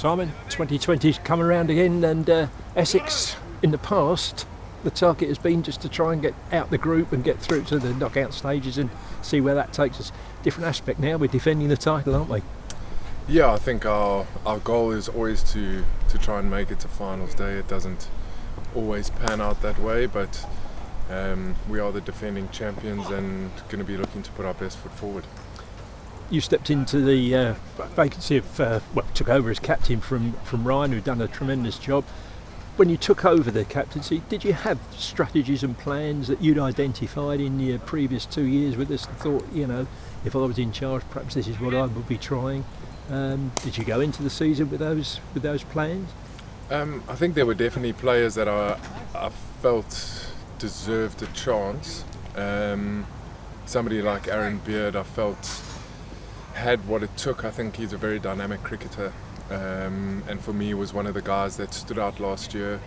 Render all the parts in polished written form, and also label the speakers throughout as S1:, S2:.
S1: Simon, 2020's come around again, and Essex, in the past, the target has been just to try and get out the group and get through to the knockout stages and see where that takes us. Different aspect now, we're defending the title, aren't we?
S2: Yeah, I think our goal is always to try and make it to finals day. It doesn't always pan out that way, but we are the defending champions and going to be looking to put our best foot forward.
S1: You stepped into the vacancy of, took over as captain from Ryan, who'd done a tremendous job. When you took over the captaincy, did you have strategies and plans that you'd identified in your previous 2 years with this and thought, if I was in charge, perhaps this is what I would be trying? Did you go into the season with those plans?
S2: I think there were definitely players that I felt deserved a chance. Somebody like Aaron Beard, I felt had what it took. I think he's a very dynamic cricketer, and for me was one of the guys that stood out last year.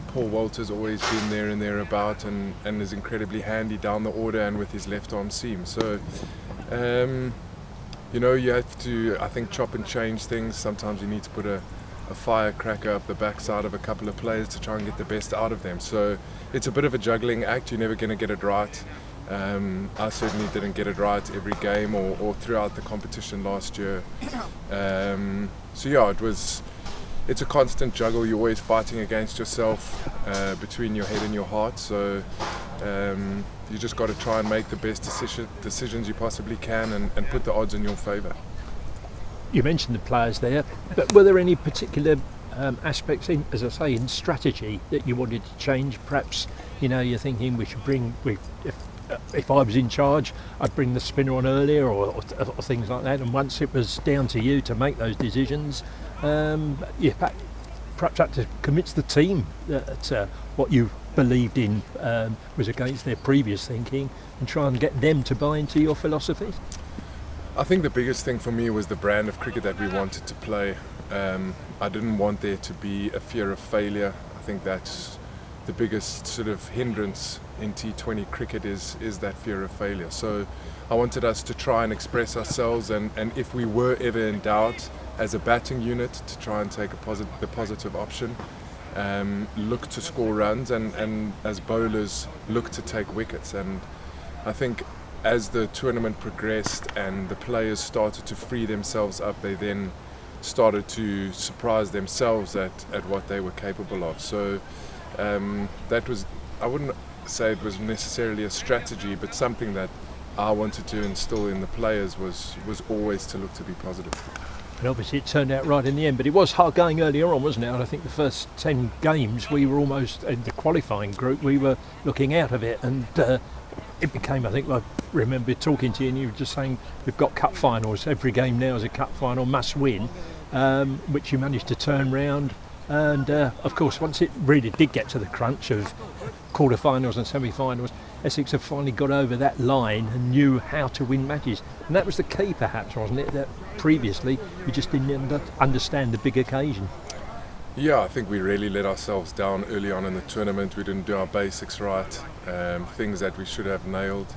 S2: Paul Walter's always been there and thereabout, and is incredibly handy down the order and with his left arm seam. So you have to, I think, chop and change things. Sometimes you need to put a firecracker up the backside of a couple of players to try and get the best out of them. So it's a bit of a juggling act. You're never going to get it right. I certainly didn't get it right every game or throughout the competition last year. It's a constant juggle. You're always fighting against yourself between your head and your heart. So you just got to try and make the best decisions you possibly can and put the odds in your favour.
S1: You mentioned the players there, but were there any particular aspects in strategy that you wanted to change? Perhaps you're thinking we should bring if I was in charge, I'd bring the spinner on earlier or things like that. And once it was down to you to make those decisions, perhaps had to convince the team that what you believed in was against their previous thinking, and try and get them to buy into your philosophy.
S2: I think the biggest thing for me was the brand of cricket that we wanted to play. I didn't want there to be a fear of failure. I think that's the biggest sort of hindrance in T20 cricket is that fear of failure. So I wanted us to try and express ourselves, and if we were ever in doubt as a batting unit, to try and take the positive option, look to score runs, and as bowlers look to take wickets. And I think as the tournament progressed and the players started to free themselves up, they then started to surprise themselves at what they were capable of. So that was, I wouldn't say it was necessarily a strategy, but something that I wanted to instill in the players was always to look to be positive.
S1: And obviously it turned out right in the end, but it was hard going earlier on, wasn't it? And I think the first 10 games we were almost, in the qualifying group, we were looking out of it, and it became, I think I remember talking to you and you were just saying we've got cup finals, every game now is a cup final, must win, which you managed to turn round. And of course, once it really did get to the crunch of quarter-finals and semi-finals, Essex have finally got over that line and knew how to win matches. And that was the key, perhaps, wasn't it? That previously you just didn't understand the big occasion.
S2: Yeah, I think we really let ourselves down early on in the tournament. We didn't do our basics right, things that we should have nailed.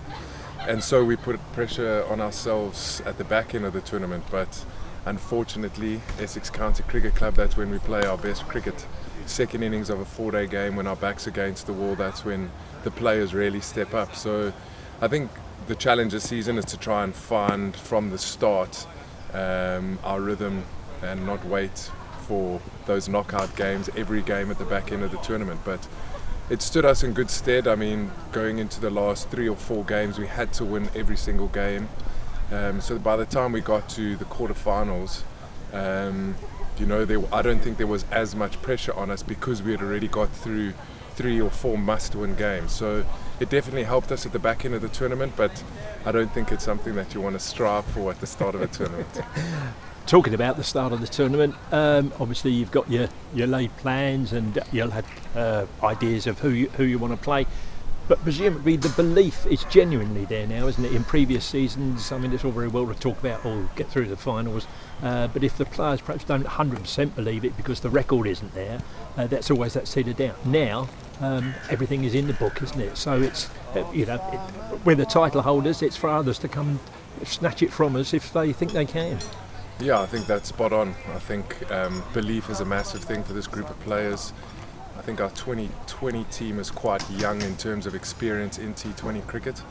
S2: And so we put pressure on ourselves at the back end of the tournament. But unfortunately, Essex County Cricket Club, that's when we play our best cricket. Second innings of a 4-day game, when our back's against the wall, that's when the players really step up. So I think the challenge this season is to try and find from the start our rhythm and not wait for those knockout games, every game at the back end of the tournament. But it stood us in good stead. I mean, going into the last 3 or 4 games, we had to win every single game. So by the time we got to the quarterfinals, I don't think there was as much pressure on us because we had already got through 3 or 4 must-win games. So it definitely helped us at the back end of the tournament, but I don't think it's something that you want to strive for at the start of a tournament.
S1: Talking about the start of the tournament, obviously you've got your laid plans and you'll have ideas of who you want to play. But presumably the belief is genuinely there now, isn't it? In previous seasons, I mean, it's all very well to talk about, get through the finals, but if the players perhaps don't 100% believe it because the record isn't there, that's always that seed of doubt. Now, everything is in the book, isn't it? So it's, we're the title holders, it's for others to come snatch it from us if they think they can.
S2: Yeah, I think that's spot on. I think belief is a massive thing for this group of players. I think our 2020 team is quite young in terms of experience in T20 cricket.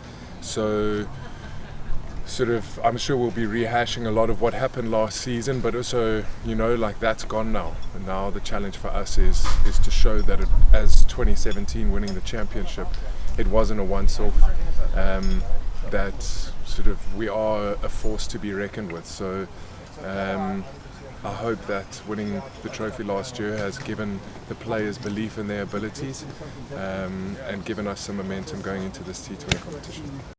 S2: So I'm sure we'll be rehashing a lot of what happened last season, but also, like that's gone now. And now the challenge for us is to show that as 2017 winning the championship, it wasn't a once-off, that we are a force to be reckoned with. So I hope that winning the trophy last year has given the players belief in their abilities, and given us some momentum going into this T20 competition.